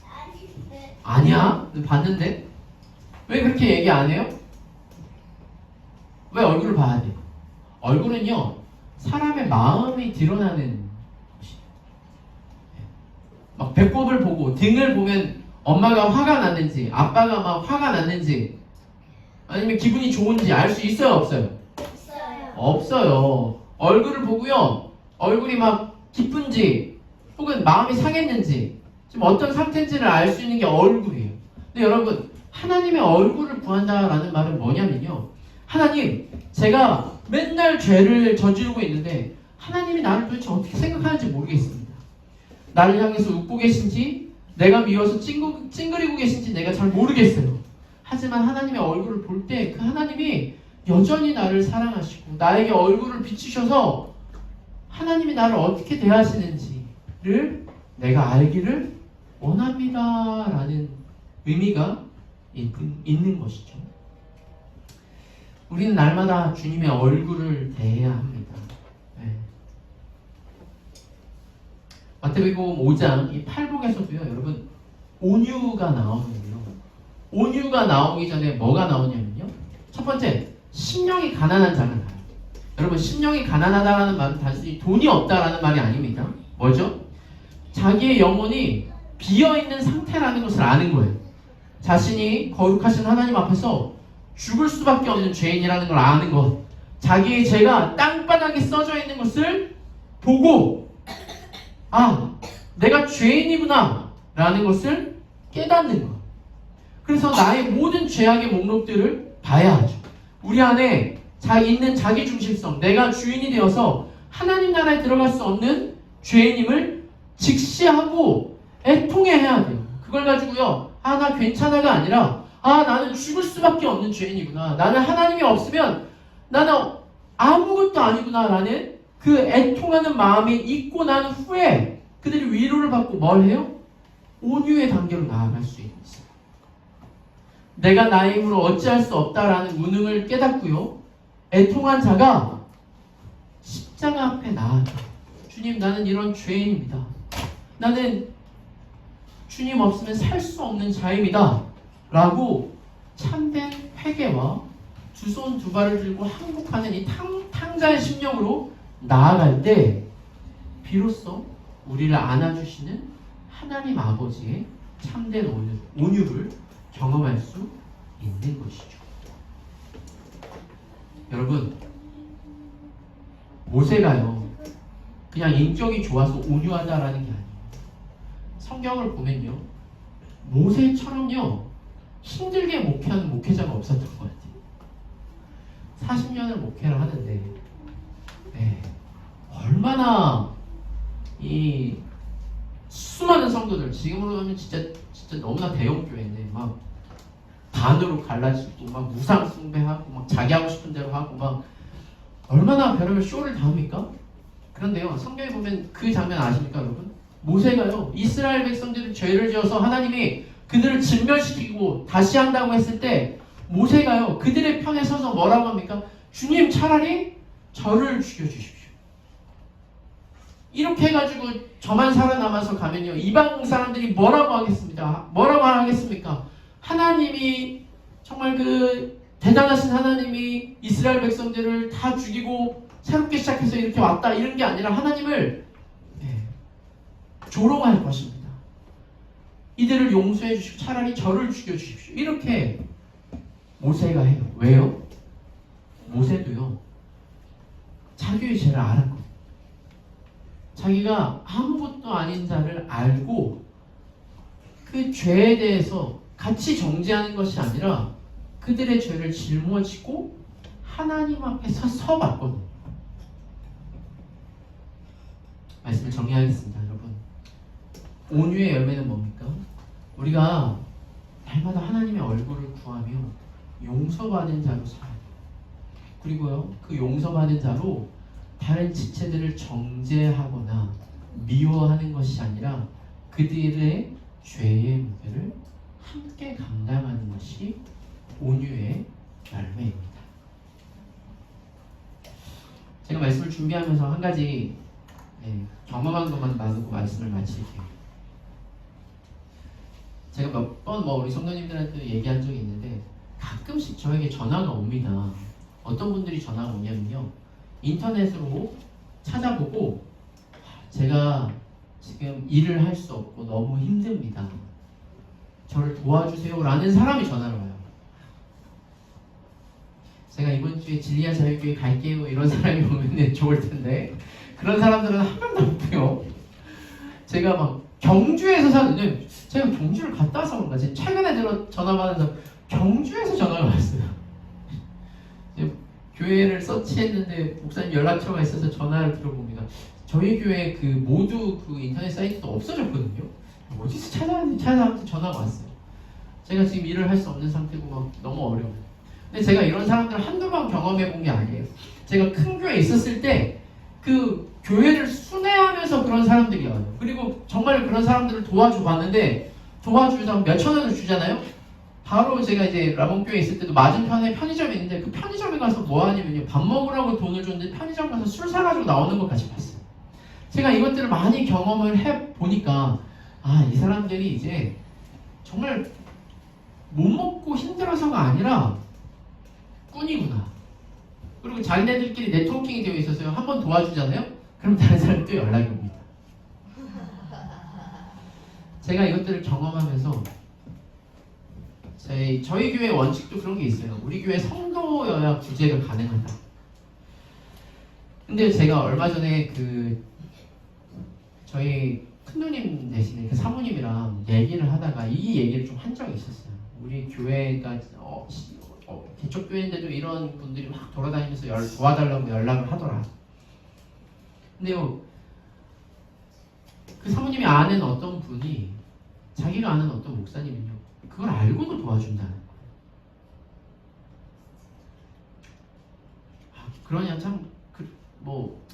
S2: 아닌데.
S1: 아니야? 너 봤는데? 왜 그렇게 얘기 안 해요? 왜 얼굴을 봐야 돼? 얼굴은요 사람의 마음이 드러나는 것이에요. 막 배꼽을 보고 등을 보면 엄마가 화가 났는지 아빠가 막 화가 났는지 아니면 기분이 좋은지 알 수 있어요 없어요?
S2: 있어요.
S1: 없어요. 얼굴을 보고요 얼굴이 막 기쁜지 혹은 마음이 상했는지 지금 어떤 상태인지를 알 수 있는 게 얼굴이에요. 근데 여러분 하나님의 얼굴을 구한다라는 말은 뭐냐면요 하나님 제가 맨날 죄를 저지르고 있는데 하나님이 나를 도대체 어떻게 생각하는지 모르겠습니다. 나를 향해서 웃고 계신지 내가 미워서 찡그리고 계신지 내가 잘 모르겠어요. 하지만 하나님의 얼굴을 볼 때 그 하나님이 여전히 나를 사랑하시고 나에게 얼굴을 비추셔서 하나님이 나를 어떻게 대하시는지를 내가 알기를 원합니다 라는 의미가 있는 것이죠. 우리는 날마다 주님의 얼굴을 대해야 합니다. 마태복음 5장 이 팔복에서도요 여러분 온유가 나오는데요 온유가 나오기 전에 뭐가 나오냐면요 첫 번째 심령이 가난한 자가 나요. 여러분 심령이 가난하다라는 말은 단순히 돈이 없다라는 말이 아닙니다. 뭐죠? 자기의 영혼이 비어있는 상태라는 것을 아는 거예요. 자신이 거룩하신 하나님 앞에서 죽을 수밖에 없는 죄인이라는 걸 아는 것, 자기의 죄가 땅바닥에 써져 있는 것을 보고 아, 내가 죄인이구나 라는 것을 깨닫는 것. 그래서 나의 모든 죄악의 목록들을 봐야 하죠. 우리 안에 있는 자기 중심성, 내가 주인이 되어서 하나님 나라에 들어갈 수 없는 죄인임을 직시하고 애통해야 돼요. 그걸 가지고요 아, 나 괜찮아가 아니라 아, 나는 죽을 수밖에 없는 죄인이구나. 나는 하나님이 없으면 나는 아무것도 아니구나 라는 그 애통하는 마음이 있고 난 후에 그들이 위로를 받고 뭘 해요? 온유의 단계로 나아갈 수 있어요. 내가 나의 힘으로 어찌할 수 없다라는 무능을 깨닫고요. 애통한 자가 십자가 앞에 나아가 주님 나는 이런 죄인입니다. 나는 주님 없으면 살 수 없는 자입니다. 라고 참된 회개와 두 손 두 발을 들고 항복하는 이 탕자의 심령으로 나아갈 때 비로소 우리를 안아주시는 하나님 아버지의 참된 온유를 경험할 수 있는 것이죠. 여러분 모세가요 그냥 인격이 좋아서 온유하다라는 게 아니에요. 성경을 보면요 모세처럼요 힘들게 목회하는 목회자가 없었던 것 같아요. 40년을 목회를 하는데 얼마나 이 수많은 성도들 지금으로 하면 진짜 진짜 너무나 대형 교회인데 막 반으로 갈라지고 막 무상 숭배하고 막 자기 하고 싶은 대로 하고 막 얼마나 별의별 쇼를 다 합니까? 그런데요, 성경에 보면 그 장면 아십니까, 여러분? 모세가요, 이스라엘 백성들이 죄를 지어서 하나님이 그들을 진멸시키고 다시 한다고 했을 때 모세가요, 그들의 편에 서서 뭐라고 합니까? 주님, 차라리 저를 죽여주십시오. 이렇게 해가지고 저만 살아남아서 가면요, 이방 사람들이 뭐라고 하겠습니까? 뭐라고 하겠습니까? 하나님이 정말 그 대단하신 하나님이 이스라엘 백성들을 다 죽이고 새롭게 시작해서 이렇게 왔다, 이런 게 아니라 하나님을 조롱할 것입니다. 이들을 용서해 주시고 차라리 저를 죽여주십시오. 이렇게 모세가 해요. 왜요? 모세도요, 자기의 죄를 알았거든요. 자기가 아무것도 아닌 자를 알고 그 죄에 대해서 같이 정죄하는 것이 아니라 그들의 죄를 짊어지고 하나님 앞에 서봤거든요. 말씀을 정리하겠습니다, 여러분. 온유의 열매는 뭡니까? 우리가 날마다 하나님의 얼굴을 구하며 용서받은 자로 살아요. 그리고요, 그 용서받은 자로 다른 지체들을 정죄하거나 미워하는 것이 아니라 그들의 죄의 무게를 함께 감당하는 것이 온유의 열매입니다. 제가 말씀을 준비하면서 한 가지 경험한 것만 나누고 말씀을 마칠게요. 제가 몇 번 우리 성도님들한테 얘기한 적이 있는데 가끔씩 저에게 전화가 옵니다. 어떤 분들이 전화가 오냐면요, 인터넷으로 찾아보고 제가 지금 일을 할 수 없고 너무 힘듭니다. 저를 도와주세요 라는 사람이 전화를 와요. 제가 이번 주에 진리아 자유교회 갈게요 이런 사람이 오면 좋을 텐데 그런 사람들은 한 명도 없고요. 제가 막 경주에서 사는데 제가 경주를 갔다 와서 그런가 지금 최근에 전화 받아서 경주에서 전화가 왔어요. 교회를 서치했는데 목사님 연락처가 있어서 전화를 들어봅니다. 저희 교회 그 모두 그 인터넷 사이트도 없어졌거든요. 어디서 찾아왔는지 전화가 왔어요. 제가 지금 일을 할 수 없는 상태고 막 너무 어려워요. 근데 제가 이런 사람들을 한두 번 경험해 본 게 아니에요. 제가 큰 교회에 있었을 때 그 교회를 순회하면서 그런 사람들이 와요. 그리고 정말 그런 사람들을 도와줘 봤는데 도와주다 몇천 원을 주잖아요. 바로 제가 이제 라몬교회에 있을 때도 맞은편에 편의점이 있는데 그 편의점에 가서 뭐 하냐면요, 밥 먹으라고 돈을 줬는데 편의점 가서 술 사가지고 나오는 것까지 봤어요. 제가 이것들을 많이 경험을 해보니까 이 사람들이 이제 정말 못 먹고 힘들어서가 아니라 꾼이구나. 그리고 자기네들끼리 네트워킹이 되어 있어서요, 한번 도와주잖아요? 그럼 다른 사람이 또 연락이 옵니다. 제가 이것들을 경험하면서 저희 교회 원칙도 그런 게 있어요. 우리 교회 성도여야 구제가 가능하다. 근데 제가 얼마 전에 저희 큰누님 대신에 그 사모님이랑 얘기를 하다가 이 얘기를 좀 한 적이 있었어요. 우리 교회가 개척교회인데도 이런 분들이 막 돌아다니면서 도와달라고 연락을 하더라. 근데요, 그 사모님이 아는 어떤 분이 자기가 아는 어떤 목사님은요, 그걸 알고도 도와준다는 거예요. 그러냐 참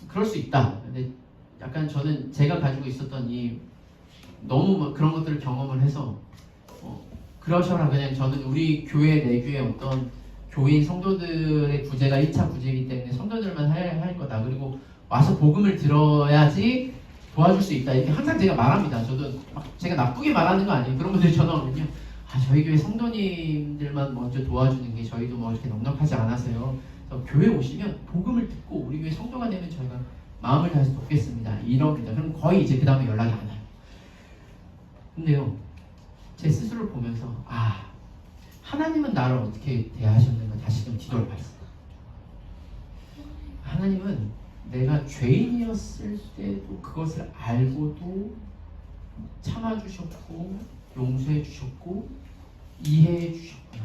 S1: 그럴 수 있다. 근데 약간 저는 제가 가지고 있었던 너무 그런 것들을 경험을 해서 그러셔라. 그냥 저는 우리 교회 내교회 어떤 교인 성도들의 구제가 1차 구제이기 때문에 성도들만 할 거다. 그리고 와서 복음을 들어야지 도와줄 수 있다. 이렇게 항상 제가 말합니다. 저도 제가 나쁘게 말하는 거 아니에요. 그런 분들이 전화 오면요, 저희 교회 성도님들만 먼저 도와주는 게 저희도 이렇게 넉넉하지 않아서요. 그래서 교회 오시면 복음을 듣고 우리 교회 성도가 되면 저희가 마음을 다해서 돕겠습니다. 이럽니다. 그럼 거의 이제 그 다음에 연락이 안 와요. 근데요, 제 스스로를 보면서 하나님은 나를 어떻게 대하셨는가 다시금 뒤돌아봤어요. 하나님은 내가 죄인이었을 때도 그것을 알고도 참아주셨고 용서해주셨고 이해해주셨구나.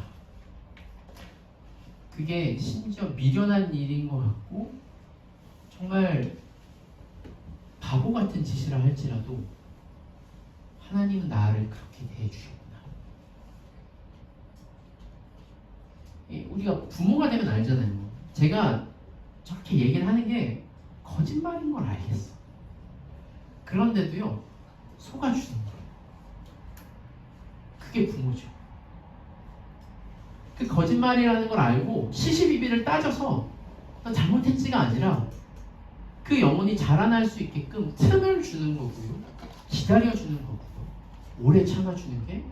S1: 그게 심지어 미련한 일인 것 같고 정말 바보 같은 짓이라 할지라도 하나님은 나를 그렇게 대해주셨고 우리가 부모가 되면 알잖아요. 제가 저렇게 얘기를 하는 게 거짓말인 걸 알겠어. 그런데도요, 속아주는 거예요. 그게 부모죠. 그 거짓말이라는 걸 알고 시시비비를 따져서 넌 잘못했지가 아니라 그 영혼이 자라날 수 있게끔 틈을 주는 거고요. 기다려주는 거고요. 오래 참아주는 게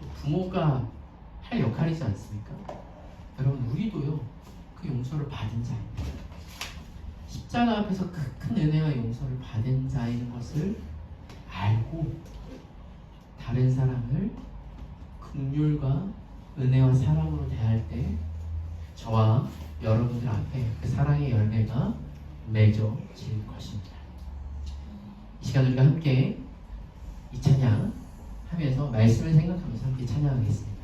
S1: 또 부모가 할 역할이지 않습니까? 여러분, 우리도요, 그 용서를 받은 자입니다. 십자가 앞에서 그 큰 은혜와 용서를 받은 자인 것을 알고 다른 사람을 긍휼과 은혜와 사랑으로 대할 때 저와 여러분들 앞에 그 사랑의 열매가 맺어질 것입니다. 이 시간 우리가 함께 이 찬양 하면서 말씀을 생각하면서 함께 찬양하겠습니다.